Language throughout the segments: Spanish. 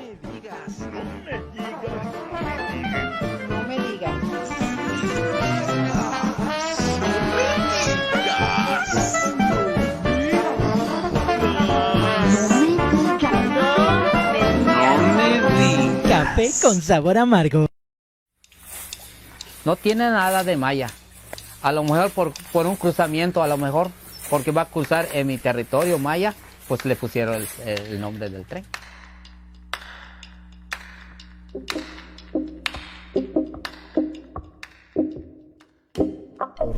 No me digas. Café con sabor amargo. No tiene nada de maya. A lo mejor por un cruzamiento, a lo mejor porque va a cruzar en mi territorio maya, pues le pusieron el nombre del tren.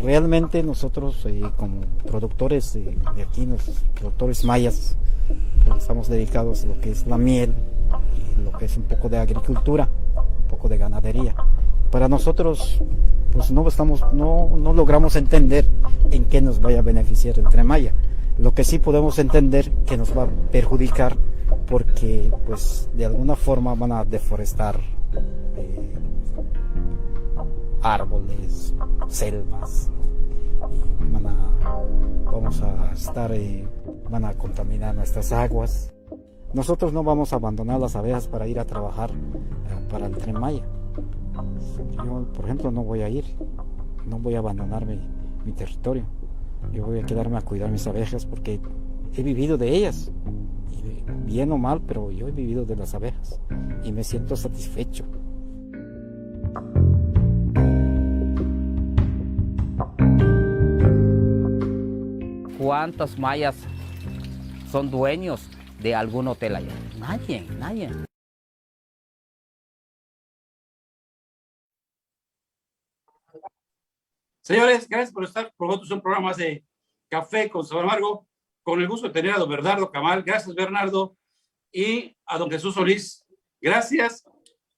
Realmente nosotros como productores de aquí, los productores mayas, estamos dedicados a lo que es la miel y lo que es un poco de agricultura, un poco de ganadería. Para nosotros pues no logramos entender en qué nos vaya a beneficiar el Tren Maya. Lo que sí podemos entender que nos va a perjudicar porque pues de alguna forma van a deforestar árboles, selvas, y van a contaminar nuestras aguas. Nosotros no vamos a abandonar las abejas para ir a trabajar para el Tren Maya. Yo, por ejemplo, no voy a abandonar mi territorio. Yo voy a quedarme a cuidar mis abejas porque he vivido de ellas, y bien o mal, pero yo he vivido de las abejas y me siento satisfecho. ¿Cuántos mayas son dueños de algún hotel allá? Nadie. Señores, gracias por estar con nosotros en programas de Café con Sabor Amargo. Con el gusto de tener a don Bernardo Camal. Gracias, Bernardo. Y a don Jesús Solís. Gracias.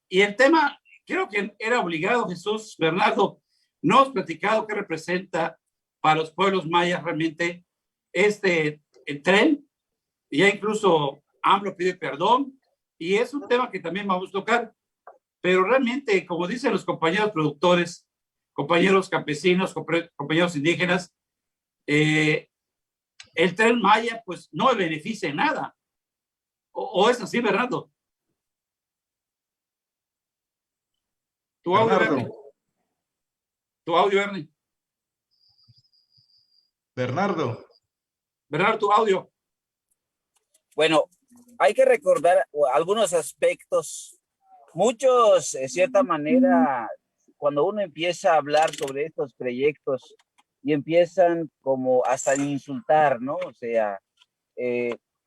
Y el tema, creo que era obligado, Jesús, Bernardo, nos has platicado qué representa para los pueblos mayas realmente el tren. Y ya incluso AMLO pide perdón. Y es un tema que también vamos a tocar. Pero realmente, como dicen los compañeros productores, compañeros campesinos, compañeros indígenas, el Tren Maya pues no le beneficia en nada. ¿O es así, Bernardo? Tu audio, Bernie. Tu audio, Bernie. Bernardo, tu audio. Bueno, hay que recordar algunos aspectos. Muchos, de cierta manera, cuando uno empieza a hablar sobre estos proyectos y empiezan como hasta insultar, ¿no? O sea,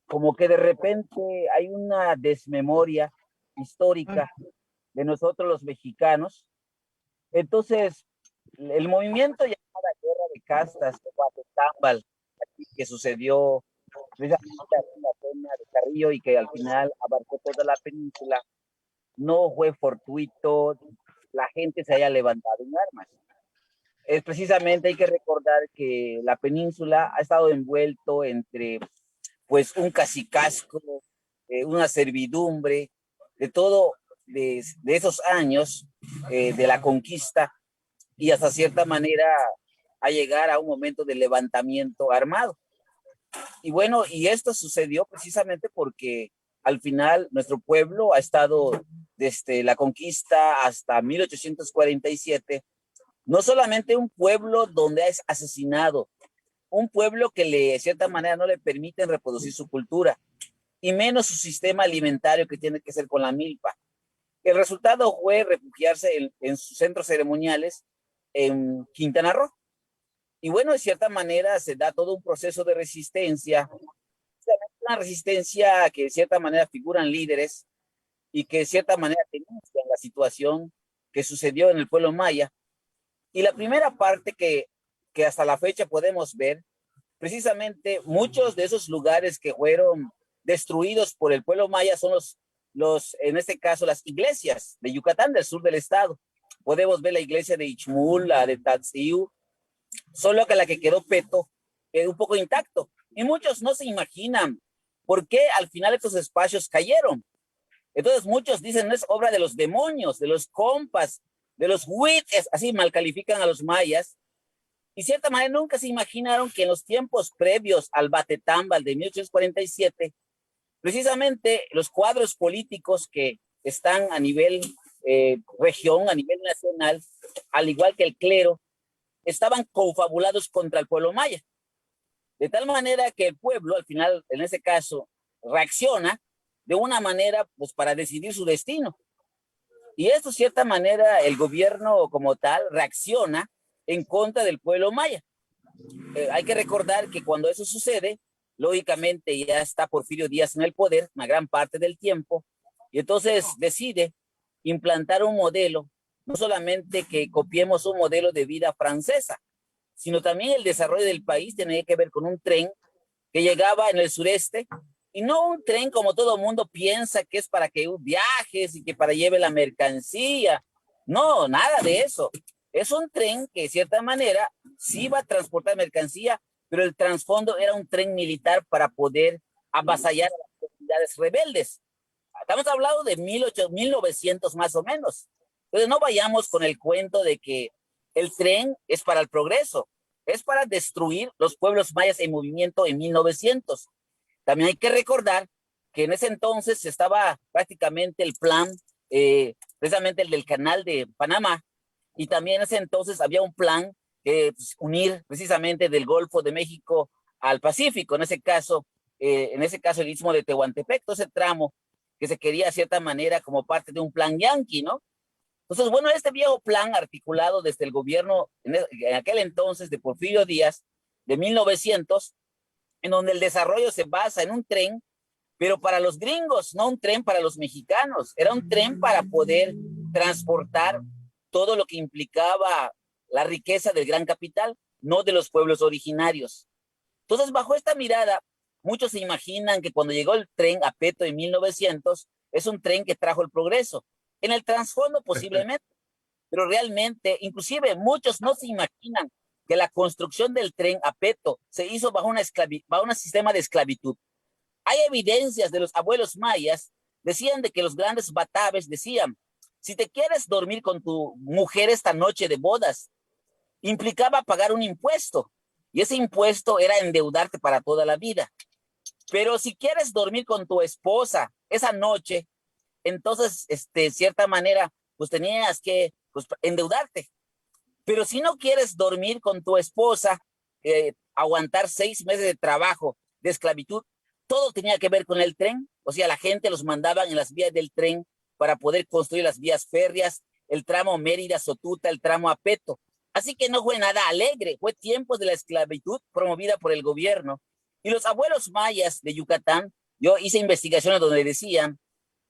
como que de repente hay una desmemoria histórica de nosotros los mexicanos. Entonces, el movimiento llamado Guerra de Castas de Guatemala, que sucedió precisamente en la zona de Carrillo y que al final abarcó toda la península, no fue fortuito, la gente se haya levantado en armas. Es precisamente, hay que recordar que la península ha estado envuelto entre pues un cacicazgo, una servidumbre, de todo, de esos años de la conquista y hasta cierta manera a llegar a un momento de levantamiento armado. Y bueno, y esto sucedió precisamente porque al final nuestro pueblo ha estado desde la conquista hasta 1847, no solamente un pueblo donde es asesinado, un pueblo que de cierta manera no le permiten reproducir su cultura, y menos su sistema alimentario que tiene que ser con la milpa. El resultado fue refugiarse en sus centros ceremoniales en Quintana Roo. Y bueno, de cierta manera se da todo un proceso de resistencia, una resistencia que de cierta manera figuran líderes y que de cierta manera denuncian la situación que sucedió en el pueblo maya. Y la primera parte que hasta la fecha podemos ver, precisamente muchos de esos lugares que fueron destruidos por el pueblo maya son en este caso, las iglesias de Yucatán, del sur del estado. Podemos ver la iglesia de Ichmul, la de Tatsiu, solo que la que quedó Peto quedó un poco intacto. Y muchos no se imaginan por qué al final estos espacios cayeron. Entonces muchos dicen, no es obra de los demonios, de los compas, de los huites, así mal califican a los mayas. Y cierta manera nunca se imaginaron que en los tiempos previos al Batetambal de 1847, precisamente los cuadros políticos que están a nivel región, a nivel nacional, al igual que el clero, estaban confabulados contra el pueblo maya. De tal manera que el pueblo, al final, en ese caso, reacciona de una manera pues, para decidir su destino. Y esto, de cierta manera, el gobierno como tal reacciona en contra del pueblo maya. Hay que recordar que cuando eso sucede, lógicamente ya está Porfirio Díaz en el poder una gran parte del tiempo, y entonces decide implantar un modelo, no solamente que copiemos un modelo de vida francesa, sino también el desarrollo del país tenía que ver con un tren que llegaba en el sureste, y no un tren como todo mundo piensa que es para que viajes y que para lleve la mercancía. No, nada de eso. Es un tren que de cierta manera sí va a transportar mercancía, pero el trasfondo era un tren militar para poder avasallar a las comunidades rebeldes. Estamos hablando de 1900 más o menos. Entonces no vayamos con el cuento de que el tren es para el progreso, es para destruir los pueblos mayas en movimiento en 1900. También hay que recordar que en ese entonces estaba prácticamente el plan, precisamente el del canal de Panamá, y también en ese entonces había un plan pues, unir precisamente del Golfo de México al Pacífico, en ese caso el Istmo de Tehuantepec, todo ese tramo que se quería de cierta manera como parte de un plan yanqui, ¿no? Entonces, bueno, este viejo plan articulado desde el gobierno en aquel entonces de Porfirio Díaz, de 1900, en donde el desarrollo se basa en un tren, pero para los gringos, no un tren para los mexicanos, era un tren para poder transportar todo lo que implicaba la riqueza del gran capital, no de los pueblos originarios. Entonces, bajo esta mirada, muchos se imaginan que cuando llegó el tren a Peto en 1900, es un tren que trajo el progreso. En el trasfondo posiblemente, pero realmente, inclusive muchos no se imaginan que la construcción del tren a Peto se hizo bajo un sistema de esclavitud. Hay evidencias de los abuelos mayas, decían de que los grandes batabes decían, si te quieres dormir con tu mujer esta noche de bodas, implicaba pagar un impuesto, y ese impuesto era endeudarte para toda la vida. Pero si quieres dormir con tu esposa esa noche, entonces, de cierta manera, pues tenías que pues, endeudarte. Pero si no quieres dormir con tu esposa, aguantar 6 meses de trabajo, de esclavitud, todo tenía que ver con el tren. O sea, la gente los mandaban en las vías del tren para poder construir las vías férreas, el tramo Mérida-Sotuta, el tramo a Peto. Así que no fue nada alegre, fue tiempos de la esclavitud promovida por el gobierno. Y los abuelos mayas de Yucatán, yo hice investigaciones donde decían,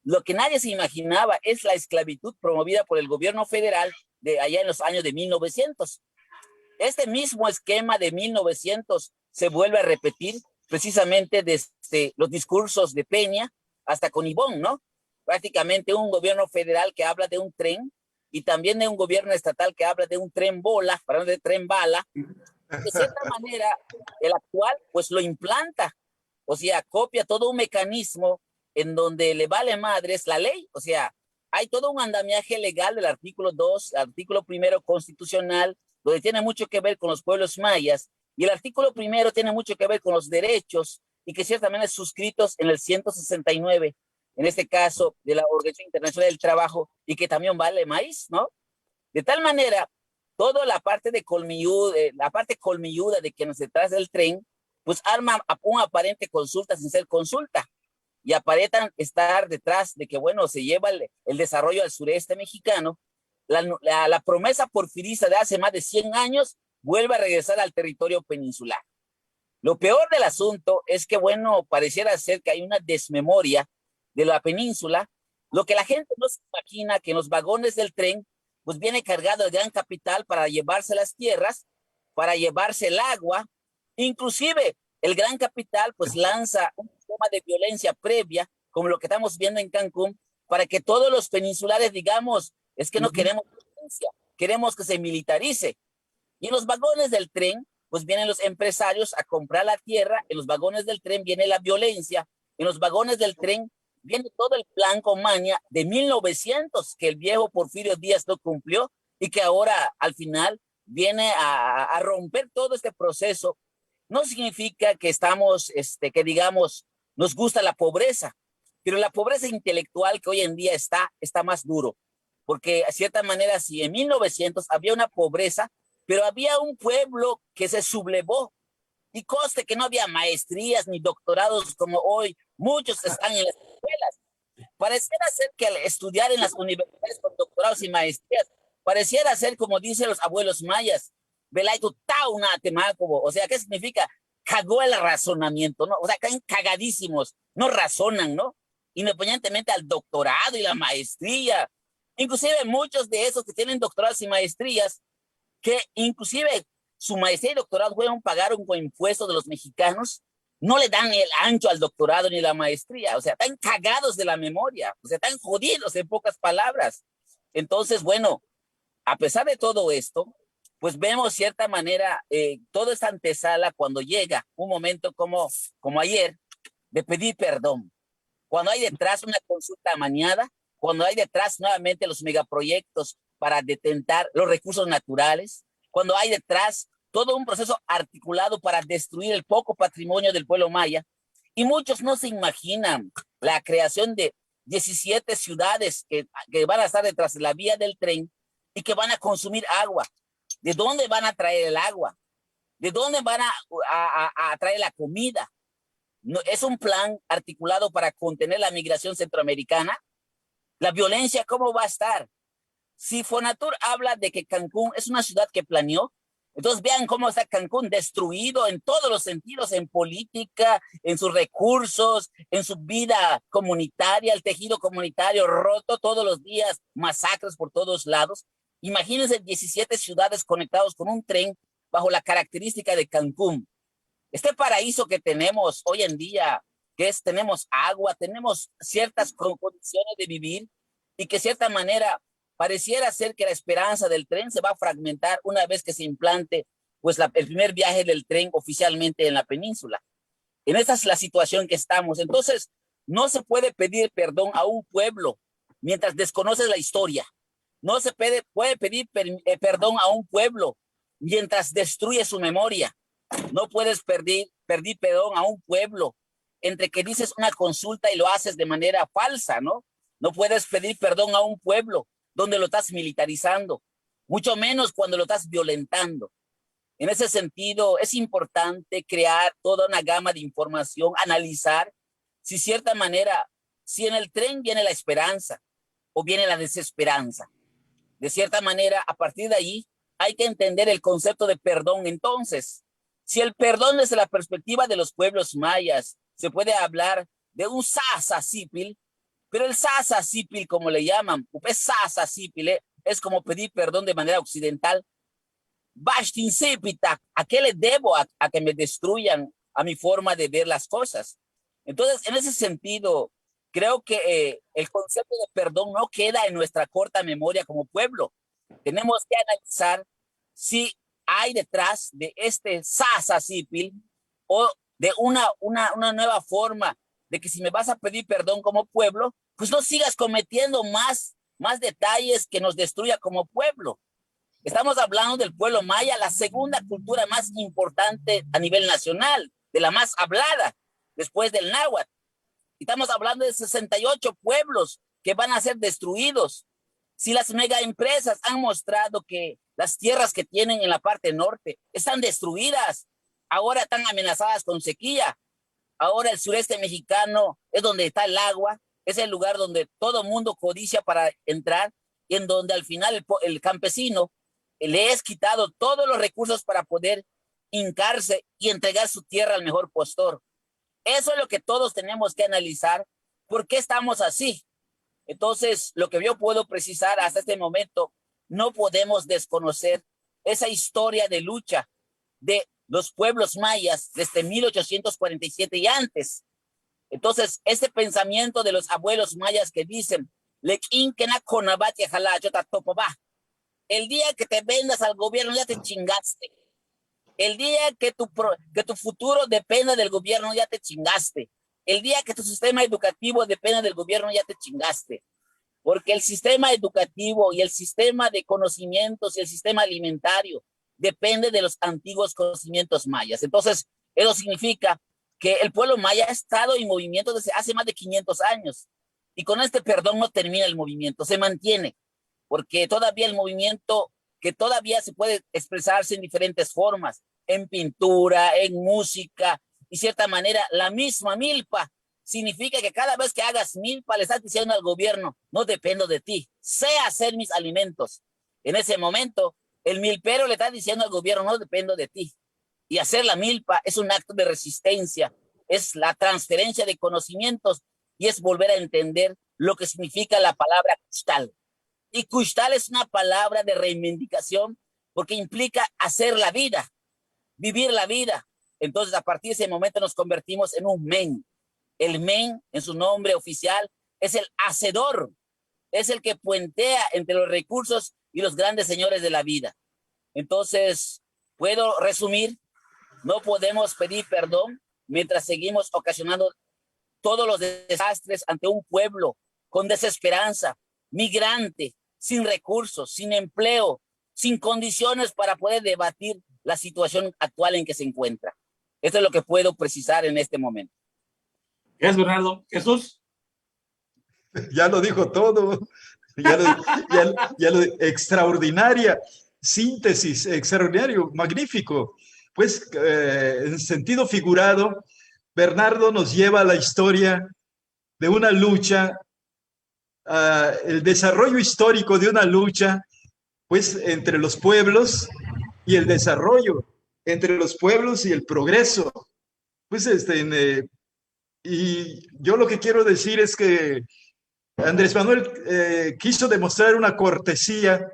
lo que nadie se imaginaba es la esclavitud promovida por el gobierno federal de allá en los años de 1900. Este mismo esquema de 1900 se vuelve a repetir precisamente desde los discursos de Peña hasta con Ivón, ¿no? Prácticamente un gobierno federal que habla de un tren y también de un gobierno estatal que habla de un tren bola, para no de tren bala. De cierta manera, el actual pues lo implanta, o sea, copia todo un mecanismo en donde le vale madres la ley, o sea, hay todo un andamiaje legal del artículo 2, artículo 1 constitucional, donde tiene mucho que ver con los pueblos mayas, y el artículo 1 tiene mucho que ver con los derechos, y que ciertamente suscritos en el 169, en este caso de la Organización Internacional del Trabajo, y que también vale maíz, ¿no? De tal manera, toda la parte de colmilluda de quienes detrás del tren, pues arma una aparente consulta sin ser consulta, y aparentan estar detrás de que, bueno, se lleva el desarrollo al sureste mexicano. La promesa porfirista de hace más de 100 años vuelve a regresar al territorio peninsular. Lo peor del asunto es que, bueno, pareciera ser que hay una desmemoria de la península. Lo que la gente no se imagina que en los vagones del tren, pues viene cargado el gran capital para llevarse las tierras, para llevarse el agua, inclusive el gran capital pues lanza un sistema de violencia previa, como lo que estamos viendo en Cancún, para que todos los peninsulares digamos, es que no queremos violencia, queremos que se militarice. Y en los vagones del tren, pues vienen los empresarios a comprar la tierra, en los vagones del tren viene la violencia, en los vagones del tren viene todo el plan con maña de 1900, que el viejo Porfirio Díaz no cumplió y que ahora al final viene a romper todo este proceso. No significa que estamos, que digamos, nos gusta la pobreza, pero la pobreza intelectual que hoy en día está más duro, porque de cierta manera, si en 1900 había una pobreza, pero había un pueblo que se sublevó, y conste que no había maestrías ni doctorados como hoy, muchos están en las escuelas. Pareciera ser que al estudiar en las universidades con doctorados y maestrías, pareciera ser como dicen los abuelos mayas, Belaitu tauna temaco, o sea, ¿qué significa? Cagó el razonamiento, ¿no? O sea, caen cagadísimos, no razonan, ¿no? Independientemente al doctorado y la maestría. Inclusive muchos de esos que tienen doctorados y maestrías, que inclusive su maestría y doctorado pueden pagar con impuestos de los mexicanos, no le dan el ancho al doctorado ni la maestría, o sea, están cagados de la memoria, o sea, están jodidos en pocas palabras. Entonces, bueno, a pesar de todo esto, pues vemos cierta manera toda esta antesala cuando llega un momento como ayer de pedir perdón, cuando hay detrás una consulta amañada, cuando hay detrás nuevamente los megaproyectos para detentar los recursos naturales, cuando hay detrás todo un proceso articulado para destruir el poco patrimonio del pueblo maya, y muchos no se imaginan la creación de 17 ciudades que van a estar detrás de la vía del tren y que van a consumir agua. ¿De dónde van a traer el agua? ¿De dónde van a traer la comida? No, es un plan articulado para contener la migración centroamericana. La violencia, ¿cómo va a estar? Si Fonatur habla de que Cancún es una ciudad que planeó, entonces vean cómo está Cancún destruido en todos los sentidos, en política, en sus recursos, en su vida comunitaria, el tejido comunitario roto todos los días, masacres por todos lados. Imagínense 17 ciudades conectadas con un tren bajo la característica de Cancún. Este paraíso que tenemos hoy en día, que es, tenemos agua, tenemos ciertas condiciones de vivir y que de cierta manera pareciera ser que la esperanza del tren se va a fragmentar una vez que se implante pues el primer viaje del tren oficialmente en la península. En esa es la situación que estamos. Entonces, no se puede pedir perdón a un pueblo mientras desconoces la historia. No se puede pedir perdón a un pueblo mientras destruye su memoria. No puedes pedir perdón a un pueblo entre que dices una consulta y lo haces de manera falsa, ¿no? No puedes pedir perdón a un pueblo donde lo estás militarizando, mucho menos cuando lo estás violentando. En ese sentido, es importante crear toda una gama de información, analizar si cierta manera, si en el tren viene la esperanza o viene la desesperanza. De cierta manera, a partir de ahí, hay que entender el concepto de perdón. Entonces, si el perdón desde la perspectiva de los pueblos mayas, se puede hablar de un sasasipil, pero el sasasipil, como le llaman, sasasipil, es como pedir perdón de manera occidental. ¿A qué le debo a que me destruyan a mi forma de ver las cosas? Entonces, en ese sentido, creo que el concepto de perdón no queda en nuestra corta memoria como pueblo. Tenemos que analizar si hay detrás de este sasasipil o de una nueva forma de que si me vas a pedir perdón como pueblo, pues no sigas cometiendo más detalles que nos destruya como pueblo. Estamos hablando del pueblo maya, la segunda cultura más importante a nivel nacional, de la más hablada, después del náhuatl. Estamos hablando de 68 pueblos que van a ser destruidos. Si las megaempresas han mostrado que las tierras que tienen en la parte norte están destruidas, ahora están amenazadas con sequía. Ahora el sureste mexicano es donde está el agua, es el lugar donde todo mundo codicia para entrar y en donde al final el campesino le es quitado todos los recursos para poder hincarse y entregar su tierra al mejor postor. Eso es lo que todos tenemos que analizar. ¿Por qué estamos así? Entonces, lo que yo puedo precisar hasta este momento, no podemos desconocer esa historia de lucha de los pueblos mayas desde 1847 y antes. Entonces, este pensamiento de los abuelos mayas que dicen, el día que te vendas al gobierno ya te chingaste. El día que tu futuro dependa del gobierno ya te chingaste. El día que tu sistema educativo dependa del gobierno ya te chingaste. Porque el sistema educativo y el sistema de conocimientos y el sistema alimentario depende de los antiguos conocimientos mayas. Entonces, eso significa que el pueblo maya ha estado en movimiento desde hace más de 500 años. Y con este perdón no termina el movimiento, se mantiene, porque todavía el movimiento, que todavía se puede expresarse en diferentes formas, en pintura, en música, y cierta manera, la misma milpa significa que cada vez que hagas milpa le estás diciendo al gobierno, no dependo de ti, sé hacer mis alimentos. En ese momento, el milpero le está diciendo al gobierno, no dependo de ti. Y hacer la milpa es un acto de resistencia, es la transferencia de conocimientos y es volver a entender lo que significa la palabra Kuxtal. Y Kuxtal es una palabra de reivindicación porque implica hacer la vida, vivir la vida. Entonces, a partir de ese momento nos convertimos en un men. El men, en su nombre oficial, es el hacedor, es el que puentea entre los recursos y los grandes señores de la vida. Entonces, puedo resumir, no podemos pedir perdón mientras seguimos ocasionando todos los desastres ante un pueblo con desesperanza, migrante, sin recursos, sin empleo, sin condiciones para poder debatir la situación actual en que se encuentra. Esto es lo que puedo precisar en este momento. Gracias, Bernardo. Jesús. Ya lo dijo todo. Ya lo extraordinaria síntesis, extraordinario, magnífico. Pues en sentido figurado, Bernardo nos lleva a la historia de una lucha, el desarrollo histórico de una lucha, pues entre los pueblos y el desarrollo, entre los pueblos y el progreso. Pues y yo lo que quiero decir es que Andrés Manuel quiso demostrar una cortesía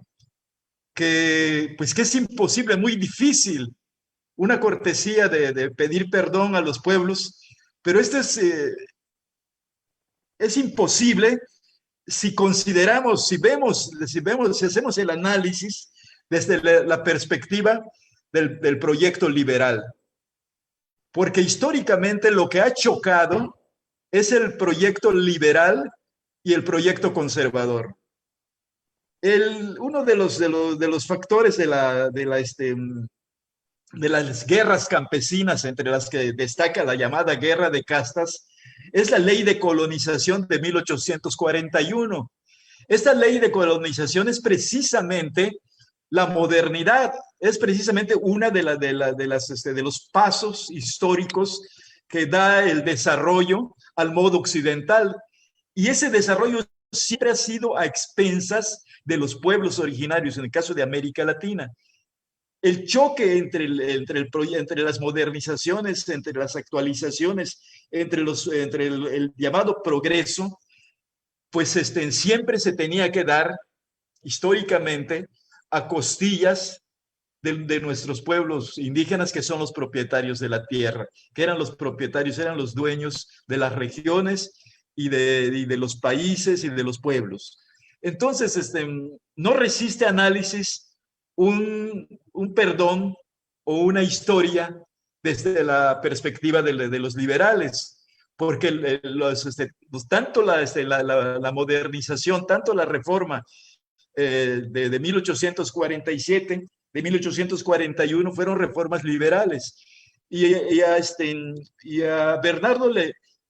que, pues, que es imposible, muy difícil, una cortesía de pedir perdón a los pueblos, pero esto es imposible si consideramos, si hacemos el análisis desde la perspectiva del proyecto liberal. Porque históricamente lo que ha chocado es el proyecto liberal y el proyecto conservador. Uno de los factores de las guerras campesinas, entre las que destaca la llamada Guerra de Castas, es la Ley de Colonización de 1841. Esta ley de colonización es precisamente la modernidad, es precisamente una de los pasos históricos que da el desarrollo al modo occidental. Y ese desarrollo siempre ha sido a expensas de los pueblos originarios, en el caso de América Latina. El choque entre las modernizaciones, entre las actualizaciones, entre el llamado progreso, pues siempre se tenía que dar históricamente a costillas de nuestros pueblos indígenas, que son los propietarios de la tierra, que eran los propietarios, eran los dueños de las regiones y de los países y de los pueblos. Entonces, no resiste análisis un perdón o una historia desde la perspectiva de los liberales, porque tanto la modernización, tanto la reforma de 1847, de 1841, fueron reformas liberales. Y a Bernardo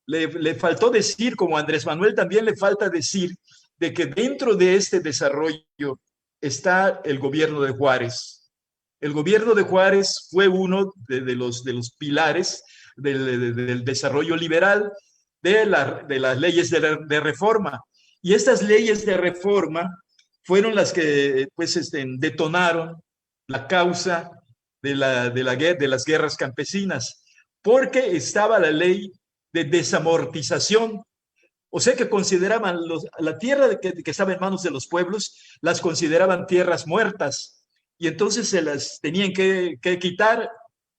le faltó decir, como a Andrés Manuel también le falta decir, de que dentro de este desarrollo está el gobierno de Juárez. El gobierno de Juárez fue uno de los pilares del desarrollo liberal, de las leyes de reforma. Y estas leyes de reforma fueron las que pues, detonaron la causa de las guerras campesinas, porque estaba la ley de desamortización. O sea que consideraban la tierra que estaba en manos de los pueblos, las consideraban tierras muertas, y entonces se las tenían que quitar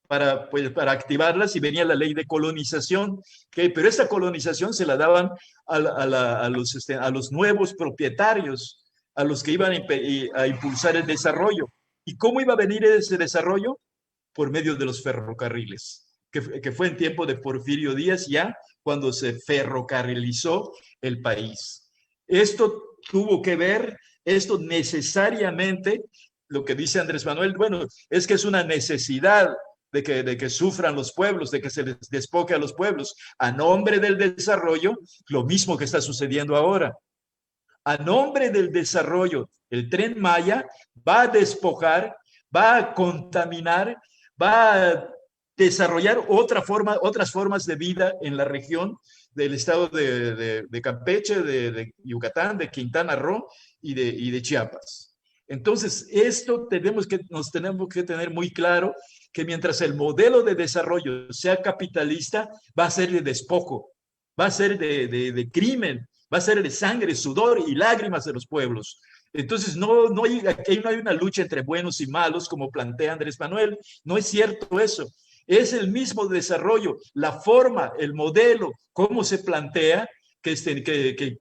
para activarlas, y venía la ley de colonización, pero esta colonización se la daban a los nuevos propietarios, a los que iban a impulsar el desarrollo. ¿Y cómo iba a venir ese desarrollo? Por medio de los ferrocarriles, que fue en tiempo de Porfirio Díaz, ya cuando se ferrocarrilizó el país. Esto tuvo que ver, esto necesariamente, lo que dice Andrés Manuel, bueno, es que es una necesidad, de que sufran los pueblos, de que se les despoje a los pueblos, a nombre del desarrollo, lo mismo que está sucediendo ahora. A nombre del desarrollo, el Tren Maya va a despojar, va a contaminar, va a desarrollar otras formas de vida en la región del estado de Campeche, de Yucatán, de Quintana Roo y de Chiapas. Entonces, nos tenemos que tener muy claro que mientras el modelo de desarrollo sea capitalista, va a ser de despojo, va a ser de crimen, va a ser de sangre, sudor y lágrimas de los pueblos. Entonces, aquí no hay una lucha entre buenos y malos, como plantea Andrés Manuel. No es cierto eso. Es el mismo desarrollo, la forma, el modelo, cómo se plantea, que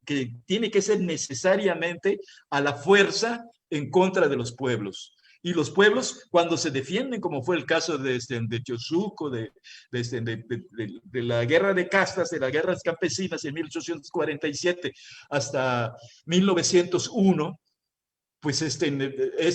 tiene que ser necesariamente a la fuerza en contra de los pueblos. Y los pueblos, cuando se defienden, como fue el caso de Teosuco, de la guerra de castas, de las guerras campesinas en 1847 hasta 1901, pues es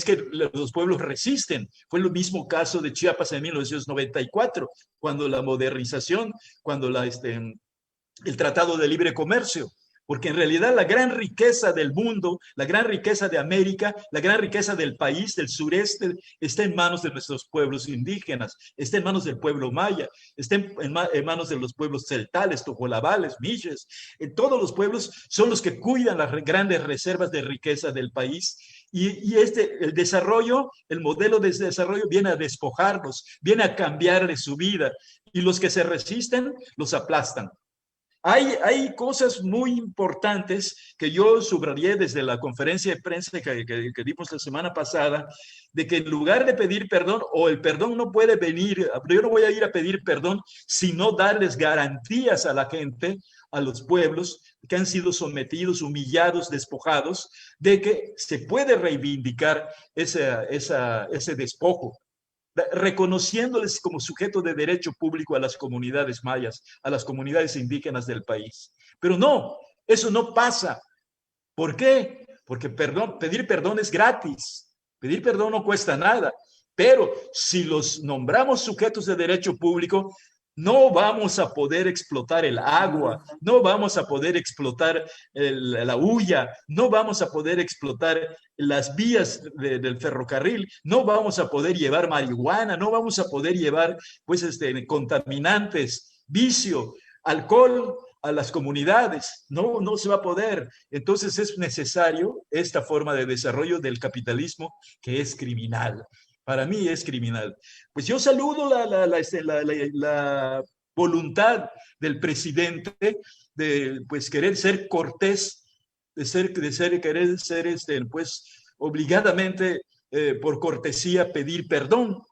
que los pueblos resisten. Fue el mismo caso de Chiapas en 1994, cuando la modernización, cuando el Tratado de Libre Comercio. Porque en realidad la gran riqueza del mundo, la gran riqueza de América, la gran riqueza del país, del sureste, está en manos de nuestros pueblos indígenas, está en manos del pueblo maya, está en manos de los pueblos celtales, tojolabales, miches. Todos los pueblos son los que cuidan las grandes reservas de riqueza del país. Y el desarrollo, el modelo de desarrollo viene a despojarlos, viene a cambiarles su vida. Y los que se resisten, los aplastan. Hay cosas muy importantes que yo subrayé desde la conferencia de prensa que dimos la semana pasada, de que en lugar de pedir perdón, o el perdón no puede venir, yo no voy a ir a pedir perdón, sino darles garantías a la gente, a los pueblos que han sido sometidos, humillados, despojados, de que se puede reivindicar ese despojo, reconociéndoles como sujeto de derecho público a las comunidades mayas, a las comunidades indígenas del país. Pero no, eso no pasa. ¿Por qué? Porque pedir perdón es gratis, pedir perdón no cuesta nada, pero si los nombramos sujetos de derecho público, no vamos a poder explotar el agua, no vamos a poder explotar la hulla, no vamos a poder explotar las vías del ferrocarril, no vamos a poder llevar marihuana, no vamos a poder llevar contaminantes, vicio, alcohol a las comunidades. No se va a poder. Entonces es necesario esta forma de desarrollo del capitalismo que es criminal. Para mí es criminal. Pues yo saludo la voluntad del presidente de pues querer ser cortés, querer ser pues obligadamente por cortesía pedir perdón,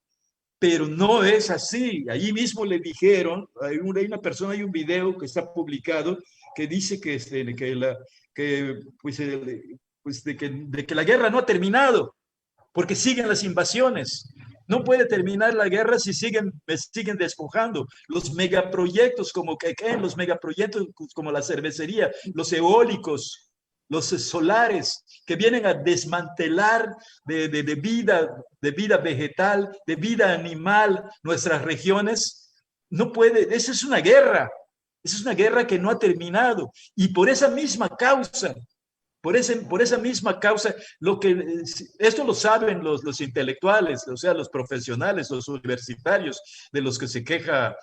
pero no es así. Allí mismo le dijeron, hay una persona, hay un video que está publicado que dice que la guerra no ha terminado, porque siguen las invasiones. No puede terminar la guerra si siguen despojando. Los megaproyectos los megaproyectos como la cervecería, los eólicos, los solares, que vienen a desmantelar de vida vegetal, de vida animal, nuestras regiones, no puede. Esa es una guerra que no ha terminado. Y por esa misma causa, esto lo saben los intelectuales, o sea, los profesionales, los universitarios de los que se queja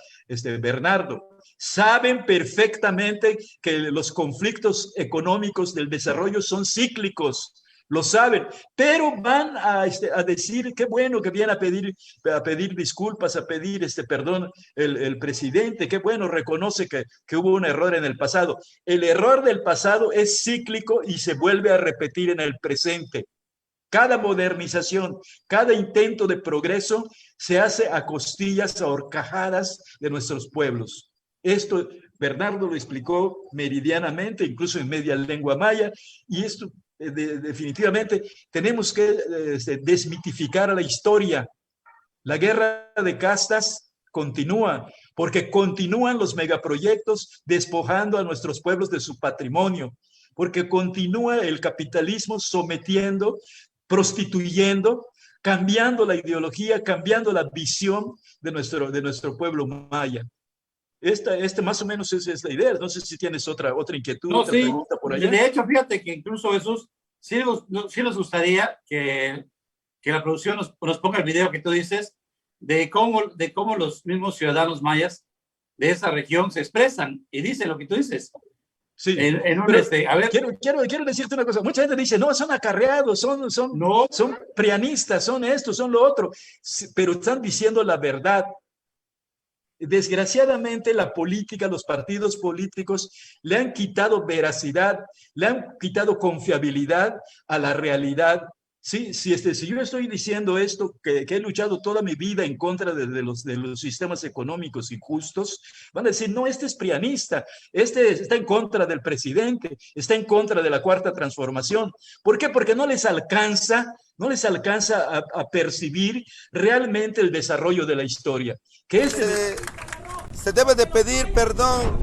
Bernardo, saben perfectamente que los conflictos económicos del desarrollo son cíclicos, lo saben, pero van a decir, qué bueno que viene a pedir disculpas, a pedir perdón el presidente, qué bueno, reconoce que hubo un error en el pasado. El error del pasado es cíclico y se vuelve a repetir en el presente. Cada modernización, cada intento de progreso se hace a costillas, a horcajadas de nuestros pueblos. Esto Bernardo lo explicó meridianamente, incluso en media lengua maya, y esto definitivamente tenemos que desmitificar a la historia. La guerra de castas continúa, porque continúan los megaproyectos despojando a nuestros pueblos de su patrimonio, porque continúa el capitalismo sometiendo, prostituyendo cambiando la ideología, cambiando la visión de nuestro pueblo maya. Esta más o menos es la idea. No sé si tienes otra inquietud, No, otra sí. pregunta por allá. De hecho, fíjate que incluso Jesús, sí nos gustaría que la producción nos ponga el video que tú dices de cómo los mismos ciudadanos mayas de esa región se expresan y dicen lo que tú dices. Sí, A ver. Quiero decirte una cosa. Mucha gente dice, no, son acarreados, No. son prianistas, son esto, son lo otro, pero están diciendo la verdad. Desgraciadamente la política, los partidos políticos le han quitado veracidad, le han quitado confiabilidad a la realidad. Sí, si yo estoy diciendo esto, que he luchado toda mi vida en contra de los sistemas económicos injustos, van a decir, no, este es prianista, este está en contra del presidente, está en contra de la cuarta transformación. ¿Por qué? Porque no les alcanza a percibir realmente el desarrollo de la historia. Que se debe de pedir perdón,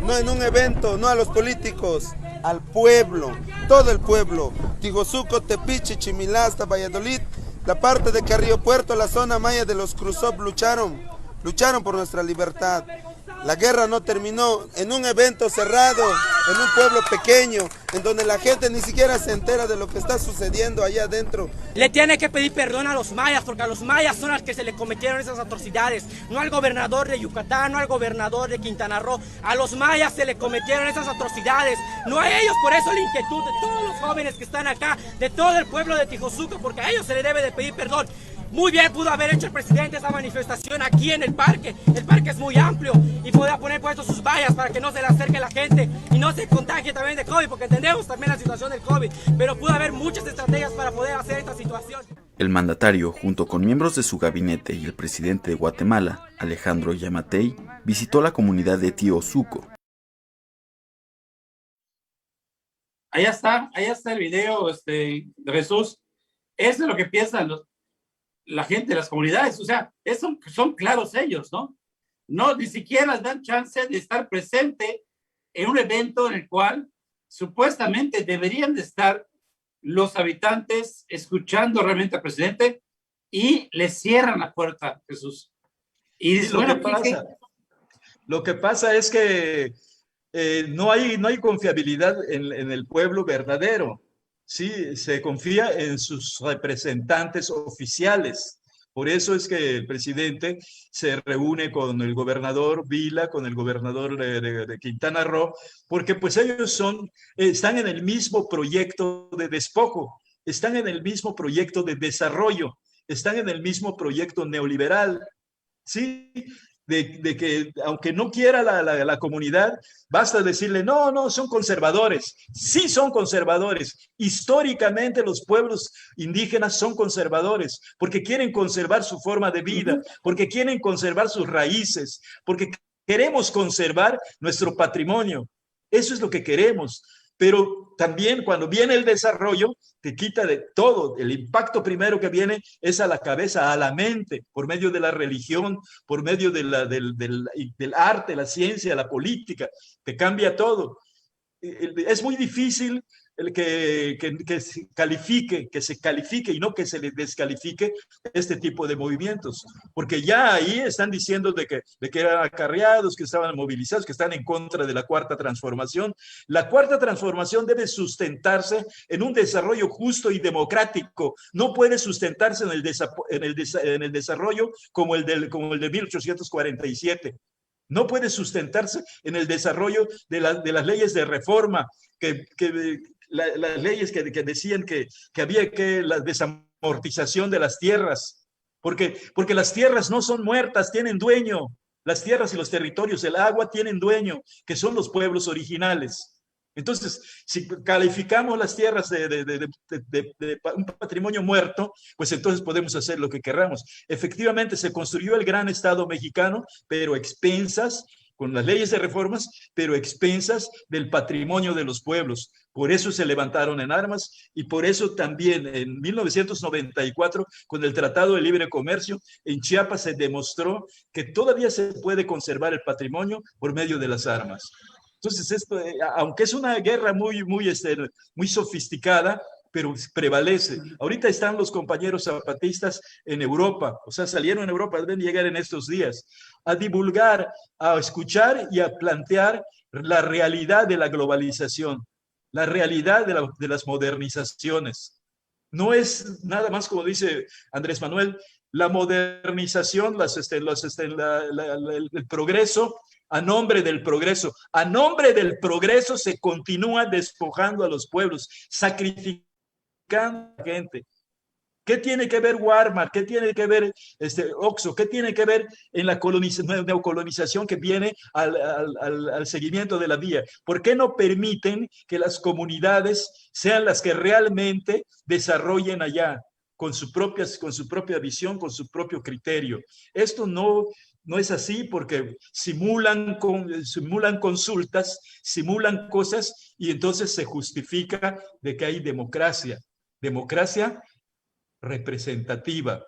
no en un evento, no a los políticos, al pueblo, todo el pueblo. Tijosuco, Tepiche, Chimilasta, Valladolid, la parte de Carrillo Puerto, la zona maya de los Cruzop lucharon por nuestra libertad. La guerra no terminó en un evento cerrado, en un pueblo pequeño, en donde la gente ni siquiera se entera de lo que está sucediendo allá adentro. Le tiene que pedir perdón a los mayas, porque a los mayas son los que se le cometieron esas atrocidades, no al gobernador de Yucatán, no al gobernador de Quintana Roo. A los mayas se le cometieron esas atrocidades, no a ellos. Por eso la inquietud de todos los jóvenes que están acá, de todo el pueblo de Tijosuco, porque a ellos se le debe de pedir perdón. Muy bien pudo haber hecho el presidente esa manifestación aquí en el parque. El parque es muy amplio y podía poner puestos sus vallas para que no se le acerque la gente y no se contagie también de COVID, porque entendemos también la situación del COVID, pero pudo haber muchas estrategias para poder hacer esta situación. El mandatario, junto con miembros de su gabinete y el presidente de Guatemala, Alejandro Yamatei, visitó la comunidad de Tijosuco. Allá está el video, de Jesús. Eso es lo que piensan la gente de las comunidades. O sea, son claros ellos, ¿no? No, ni siquiera les dan chance de estar presente en un evento en el cual supuestamente deberían de estar los habitantes escuchando realmente al presidente, y le cierran la puerta, Jesús. Y sí, lo que pasa es que no hay confiabilidad en el pueblo verdadero. Sí, se confía en sus representantes oficiales. Por eso es que el presidente se reúne con el gobernador Vila, con el gobernador de Quintana Roo, porque pues ellos están en el mismo proyecto de despojo, están en el mismo proyecto de desarrollo, están en el mismo proyecto neoliberal. Sí, de que aunque no quiera la comunidad, basta decirle, no, son conservadores. Sí son conservadores. Históricamente los pueblos indígenas son conservadores, porque quieren conservar su forma de vida, porque quieren conservar sus raíces, porque queremos conservar nuestro patrimonio. Eso es lo que queremos. Pero también cuando viene el desarrollo, te quita de todo. El impacto primero que viene es a la cabeza, a la mente, por medio de la religión, por medio del arte, la ciencia, la política. Te cambia todo. Es muy difícil que se califique y no que se le descalifique este tipo de movimientos, porque ya ahí están diciendo de que eran acarreados, que estaban movilizados, que están en contra de la cuarta transformación. La cuarta transformación debe sustentarse en un desarrollo justo y democrático, no puede sustentarse en el desarrollo como el de 1847. No puede sustentarse en el desarrollo de las leyes de reforma, las leyes que decían que había la desamortización de las tierras, porque las tierras no son muertas, tienen dueño. Las tierras y los territorios, el agua tienen dueño, que son los pueblos originales. Entonces, si calificamos las tierras de un patrimonio muerto, pues entonces podemos hacer lo que queramos. Efectivamente, se construyó el gran Estado mexicano, pero a expensas, con las leyes de reformas, pero a expensas del patrimonio de los pueblos. Por eso se levantaron en armas y por eso también en 1994, con el Tratado de Libre Comercio, en Chiapas se demostró que todavía se puede conservar el patrimonio por medio de las armas. Entonces, esto, aunque es una guerra muy sofisticada, pero prevalece. Ahorita están los compañeros zapatistas en Europa, o sea, salieron en Europa, deben llegar en estos días, a divulgar, a escuchar y a plantear la realidad de la globalización, la realidad de las modernizaciones. No es nada más, como dice Andrés Manuel, la modernización, el progreso, a nombre del progreso. A nombre del progreso se continúa despojando a los pueblos, sacrificando a la gente. ¿Qué tiene que ver Walmart? ¿Qué tiene que ver Oxxo? ¿Qué tiene que ver en la neocolonización que viene al seguimiento de la vía? ¿Por qué no permiten que las comunidades sean las que realmente desarrollen allá con su propia visión, con su propio criterio? Esto no es así porque simulan consultas, simulan cosas y entonces se justifica de que hay democracia. Democracia representativa.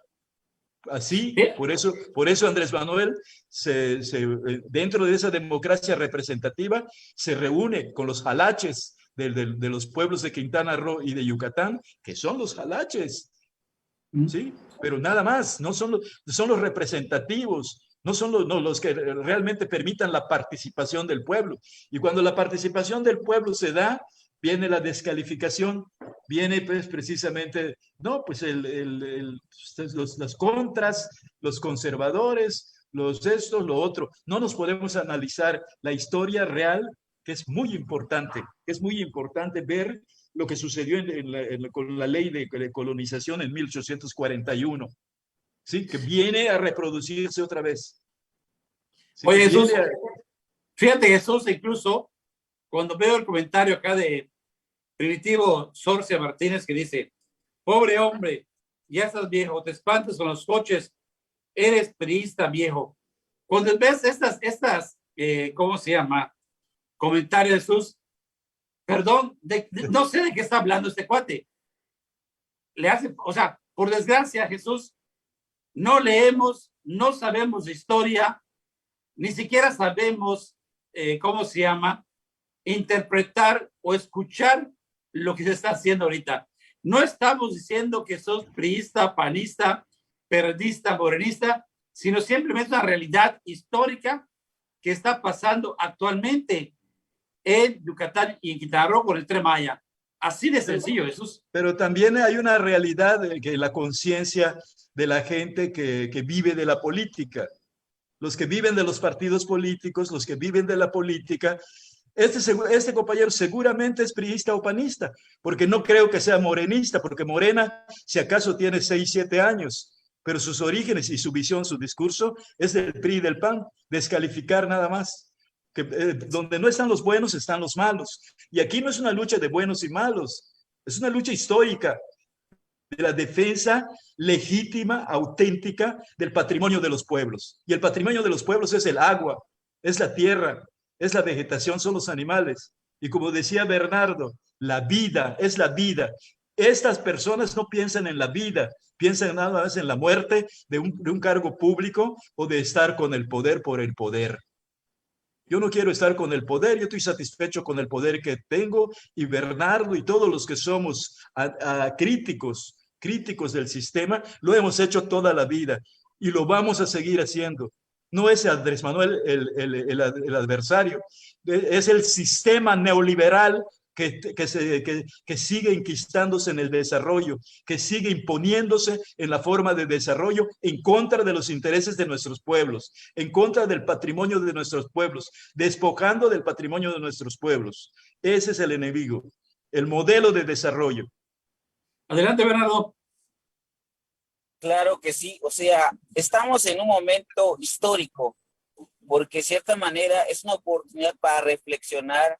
Así, por eso Andrés Manuel, dentro de esa democracia representativa, se reúne con los jalaches de los pueblos de Quintana Roo y de Yucatán, que son los jalaches, ¿sí? Pero nada más, no son los representativos, no son los que realmente permitan la participación del pueblo. Y cuando la participación del pueblo se da, viene la descalificación, viene pues precisamente, no, pues las contras, los conservadores, esto, lo otro. No nos podemos analizar la historia real, que es muy importante ver lo que sucedió con la ley de colonización en 1841, ¿sí? Que viene a reproducirse otra vez. ¿Sí? Oye, Jesús, fíjate, Jesús, incluso cuando veo el comentario acá de Primitivo Sorcia Martínez que dice, pobre hombre, ya estás viejo, te espantas con los coches, eres priista viejo. Cuando ves estas ¿cómo se llama? Comentarios de Jesús, perdón, no sé de qué está hablando este cuate. Le hace, o sea, por desgracia, Jesús, no leemos, no sabemos de historia, ni siquiera sabemos, ¿cómo se llama? Interpretar o escuchar lo que se está haciendo ahorita. No estamos diciendo que sos priista, panista, periodista, morenista, sino simplemente una realidad histórica que está pasando actualmente en Yucatán y en Quintana Roo con el Tren Maya. Así de sencillo, Jesús. Pero también hay una realidad que la conciencia de la gente que vive de la política. Los que viven de los partidos políticos, los que viven de la política. Este compañero seguramente es priista o panista, porque no creo que sea morenista, porque Morena, si acaso tiene 6, 7 años, pero sus orígenes y su visión, su discurso, es del PRI y del PAN, descalificar nada más. Que, donde no están los buenos, están los malos. Y aquí no es una lucha de buenos y malos, es una lucha histórica de la defensa legítima, auténtica del patrimonio de los pueblos. Y el patrimonio de los pueblos es el agua, es la tierra, es la vegetación, son los animales. Y como decía Bernardo, la vida es la vida. Estas personas no piensan en la vida, piensan nada más en la muerte de un cargo público o de estar con el poder por el poder. Yo no quiero estar con el poder, yo estoy satisfecho con el poder que tengo y Bernardo y todos los que somos críticos del sistema, lo hemos hecho toda la vida y lo vamos a seguir haciendo. No es Andrés Manuel el adversario, es el sistema neoliberal que sigue inquistándose en el desarrollo, que sigue imponiéndose en la forma de desarrollo en contra de los intereses de nuestros pueblos, en contra del patrimonio de nuestros pueblos, despojando del patrimonio de nuestros pueblos. Ese es el enemigo, el modelo de desarrollo. Adelante, Bernardo. Claro que sí, o sea, estamos en un momento histórico, porque de cierta manera es una oportunidad para reflexionar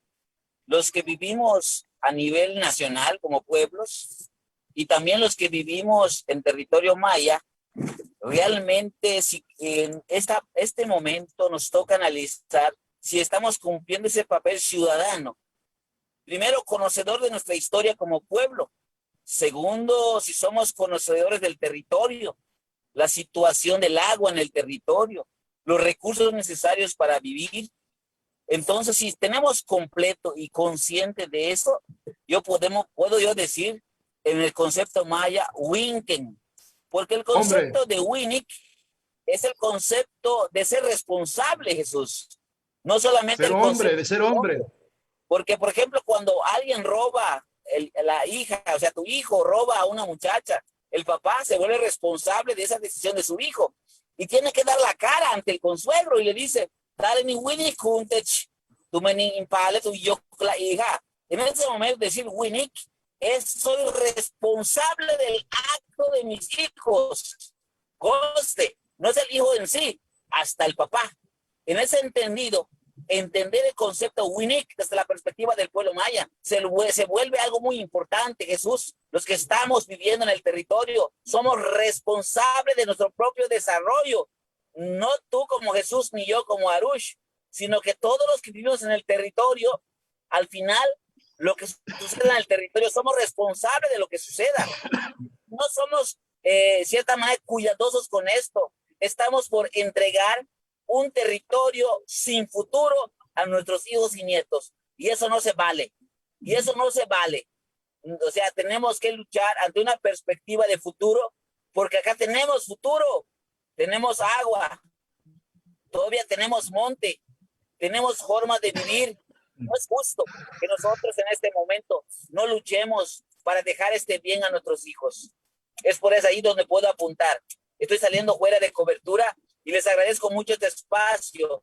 los que vivimos a nivel nacional como pueblos y también los que vivimos en territorio maya. Realmente si en este momento nos toca analizar si estamos cumpliendo ese papel ciudadano. Primero, conocedor de nuestra historia como pueblo. Segundo, si somos conocedores del territorio, la situación del agua en el territorio, los recursos necesarios para vivir. Entonces, si tenemos completo y consciente de eso, puedo yo decir, en el concepto maya, Winken, porque el concepto de Winnik es el concepto de ser responsable, Jesús. No solamente ser hombre, de ser hombre. Porque, por ejemplo, cuando alguien roba la hija, o sea, tu hijo roba a una muchacha, el papá se vuelve responsable de esa decisión de su hijo y tiene que dar la cara ante el consuegro y le dice, dale ni Winnik Kuntech, tú me ni impale, tú y yo la hija. En ese momento decir Winnik es soy responsable del acto de mis hijos. Conste, no es el hijo en sí, hasta el papá. En ese entendido, entender el concepto Winnik desde la perspectiva del pueblo maya se vuelve algo muy importante, Jesús. Los que estamos viviendo en el territorio somos responsables de nuestro propio desarrollo. No tú como Jesús ni yo como Arush, sino que todos los que vivimos en el territorio, al final, lo que suceda en el territorio, somos responsables de lo que suceda. No somos, cierta manera, cuidadosos con esto. Estamos por entregar un territorio sin futuro a nuestros hijos y nietos. Y eso no se vale. Y eso no se vale. O sea, tenemos que luchar ante una perspectiva de futuro, porque acá tenemos futuro. Tenemos agua. Todavía tenemos monte. Tenemos formas de vivir. No es justo que nosotros en este momento no luchemos para dejar este bien a nuestros hijos. Es por eso ahí donde puedo apuntar. Estoy saliendo fuera de cobertura y les agradezco mucho este espacio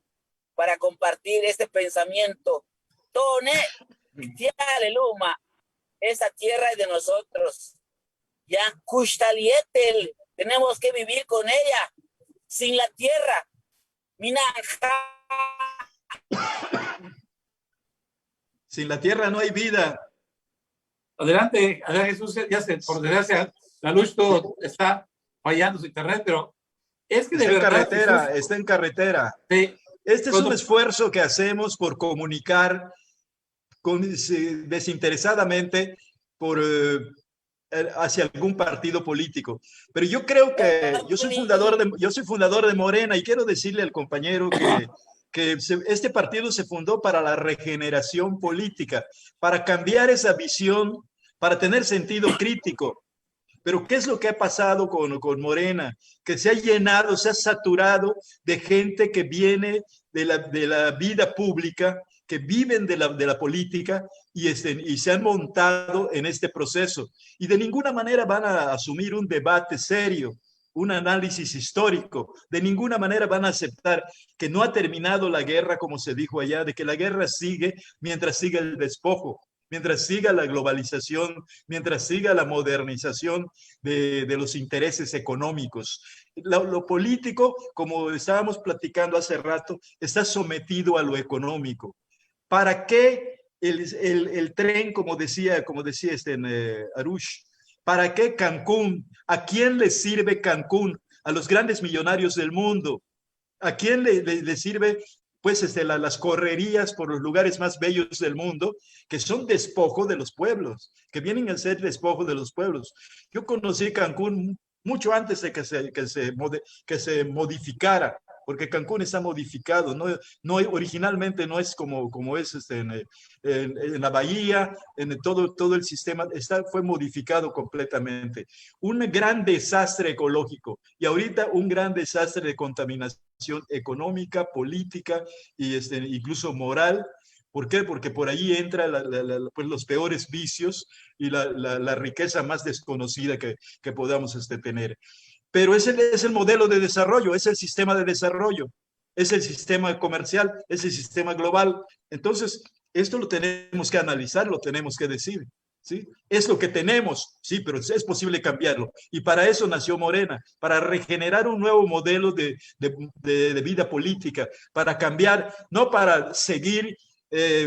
para compartir este pensamiento. Tone, tiale luma, esa tierra es de nosotros. Ya, Kushtalietel, tenemos que vivir con ella. Sin la tierra, Minanja. Sin la tierra no hay vida. Adelante, Jesús, ya se, por desgracia, la luz todo está fallando su internet, pero es que de está verdad... En carretera, Jesús, está en carretera. Sí, Este es un esfuerzo que hacemos por comunicar desinteresadamente hacia algún partido político. Pero yo creo que yo soy fundador de Morena y quiero decirle al compañero que este partido se fundó para la regeneración política, para cambiar esa visión, para tener sentido crítico. Pero ¿qué es lo que ha pasado con Morena? Que se ha llenado, se ha saturado de gente que viene de la vida pública, que viven de la política y se han montado en este proceso. Y de ninguna manera van a asumir un debate serio, un análisis histórico. De ninguna manera van a aceptar que no ha terminado la guerra, como se dijo allá, de que la guerra sigue mientras siga el despojo, mientras siga la globalización, mientras siga la modernización de los intereses económicos. Lo político, como estábamos platicando hace rato, está sometido a lo económico. ¿Para qué el tren, como decía Arush? ¿Para qué Cancún? ¿A quién le sirve Cancún? A los grandes millonarios del mundo. ¿A quién le sirve pues las correrías por los lugares más bellos del mundo, que son despojo de los pueblos, que vienen a ser despojo de los pueblos? Yo conocí Cancún mucho antes de que se modificara, porque Cancún está modificado, originalmente no es como es en la bahía, en todo el sistema, fue modificado completamente. Un gran desastre ecológico y ahorita un gran desastre de contaminación económica, política y incluso moral. ¿Por qué? Porque por ahí entra pues los peores vicios y la riqueza más desconocida que podamos tener. Pero ese es el modelo de desarrollo, es el sistema de desarrollo, es el sistema comercial, es el sistema global. Entonces, esto lo tenemos que analizar, lo tenemos que decir, ¿sí? Es lo que tenemos, sí, pero es posible cambiarlo. Y para eso nació Morena, para regenerar un nuevo modelo de vida política, para cambiar, no para seguir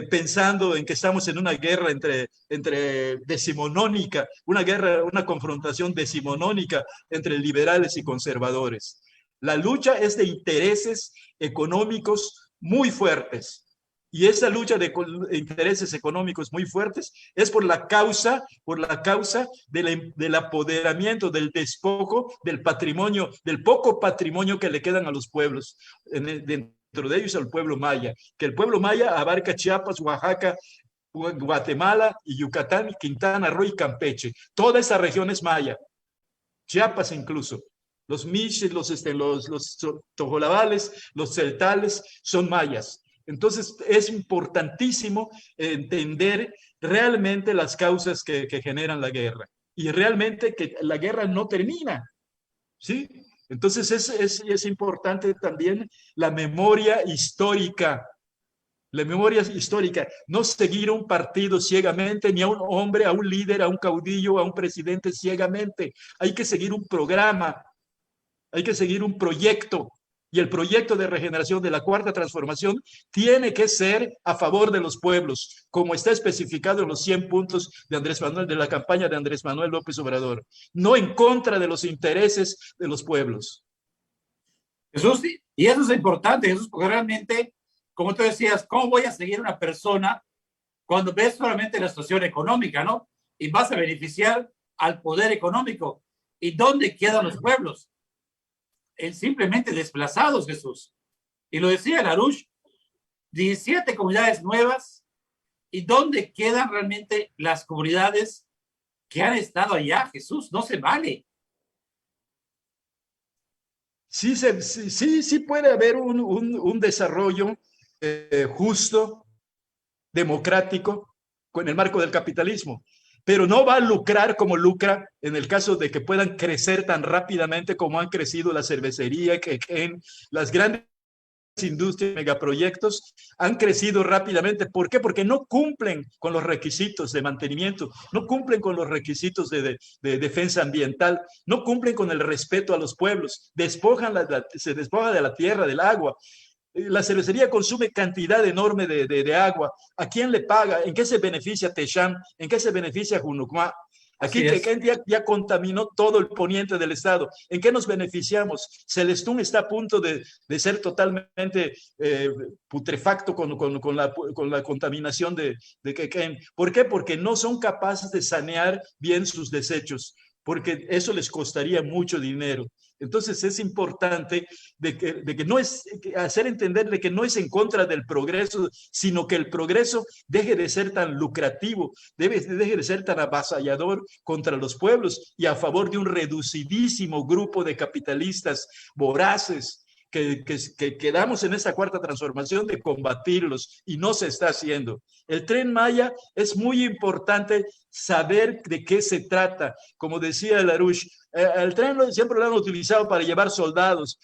pensando en que estamos en una guerra entre decimonónica, una confrontación decimonónica entre liberales y conservadores. La lucha es de intereses económicos muy fuertes. Y esa lucha de intereses económicos muy fuertes es por la causa del apoderamiento, del despojo, del patrimonio, del poco patrimonio que le quedan a los pueblos, dentro de ellos al pueblo maya, que el pueblo maya abarca Chiapas, Oaxaca, Guatemala y Yucatán, Quintana Roo y Campeche. Toda esa región es maya. Chiapas incluso. Los miches, los tojolabales, los celtales son mayas. Entonces es importantísimo entender realmente las causas que generan la guerra y realmente que la guerra no termina, ¿sí? Entonces es importante también la memoria histórica. La memoria histórica, no seguir un partido ciegamente, ni a un hombre, a un líder, a un caudillo, a un presidente ciegamente. Hay que seguir un programa, hay que seguir un proyecto. Y el proyecto de regeneración de la Cuarta Transformación tiene que ser a favor de los pueblos, como está especificado en los 100 puntos de la campaña de Andrés Manuel López Obrador, no en contra de los intereses de los pueblos. Jesús, y eso es importante, Jesús, porque realmente, como tú decías, ¿cómo voy a seguir a una persona cuando ves solamente la situación económica, ¿no? Y vas a beneficiar al poder económico. ¿Y dónde quedan los pueblos? Simplemente desplazados, Jesús. Y lo decía Larouche, 17 comunidades nuevas. ¿Y dónde quedan realmente las comunidades que han estado allá, Jesús? No se vale. Sí puede haber un desarrollo justo, democrático, con el marco del capitalismo, pero no va a lucrar como lucra en el caso de que puedan crecer tan rápidamente como han crecido la cervecería, que en las grandes industrias, megaproyectos, han crecido rápidamente. ¿Por qué? Porque no cumplen con los requisitos de mantenimiento, no cumplen con los requisitos de defensa ambiental, no cumplen con el respeto a los pueblos, se despoja de la tierra, del agua. La cervecería consume cantidad enorme de agua. ¿A quién le paga? ¿En qué se beneficia Texan? ¿En qué se beneficia Junucmá? Aquí Quequén ya contaminó todo el poniente del estado. ¿En qué nos beneficiamos? Celestún está a punto de ser totalmente putrefacto con la contaminación de Quequén. ¿Por qué? Porque no son capaces de sanear bien sus desechos, porque eso les costaría mucho dinero. Entonces es importante de que no es hacer entender de que no es en contra del progreso, sino que el progreso deje de ser tan lucrativo, deje de ser tan avasallador contra los pueblos y a favor de un reducidísimo grupo de capitalistas voraces que quedamos en esta cuarta transformación de combatirlos y no se está haciendo. El Tren Maya es muy importante saber de qué se trata. Como decía Larouche, el tren siempre lo han utilizado para llevar soldados,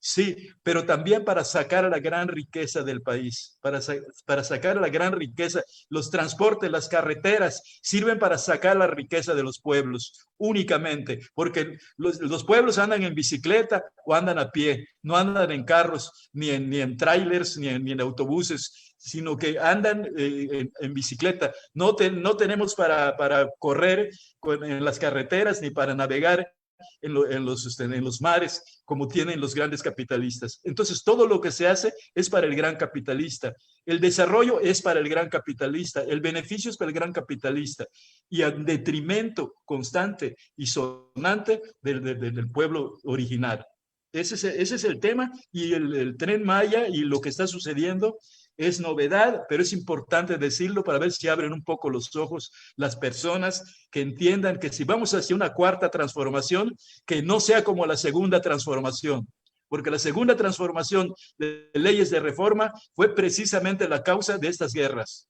sí, pero también para sacar la gran riqueza del país, para sacar la gran riqueza. Los transportes, las carreteras sirven para sacar la riqueza de los pueblos únicamente, porque los pueblos andan en bicicleta o andan a pie, no andan en carros, ni en trailers, ni en autobuses, sino que andan en bicicleta. No tenemos para correr en las carreteras ni para navegar en los mares como tienen los grandes capitalistas. Entonces todo lo que se hace es para el gran capitalista, el desarrollo es para el gran capitalista, el beneficio es para el gran capitalista y en detrimento constante y sonante del pueblo original. Ese es el tema, y el Tren Maya y lo que está sucediendo es novedad, pero es importante decirlo para ver si abren un poco los ojos las personas, que entiendan que si vamos hacia una cuarta transformación, que no sea como la segunda transformación, porque la segunda transformación de leyes de reforma fue precisamente la causa de estas guerras.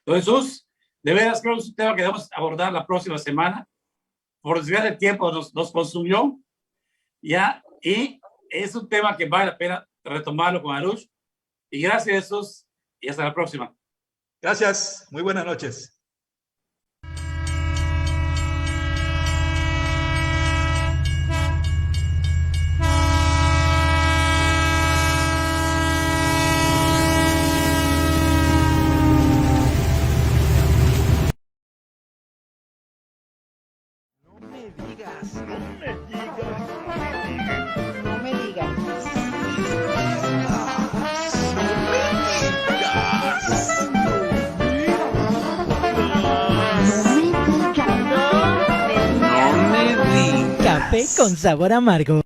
Don Jesús, de veras creo que es un tema que debemos abordar la próxima semana. Por desgracia el tiempo nos consumió, ya, y es un tema que vale la pena retomarlo con Larouche. Y gracias, Jesús, y hasta la próxima. Gracias, muy buenas noches. Café con sabor amargo.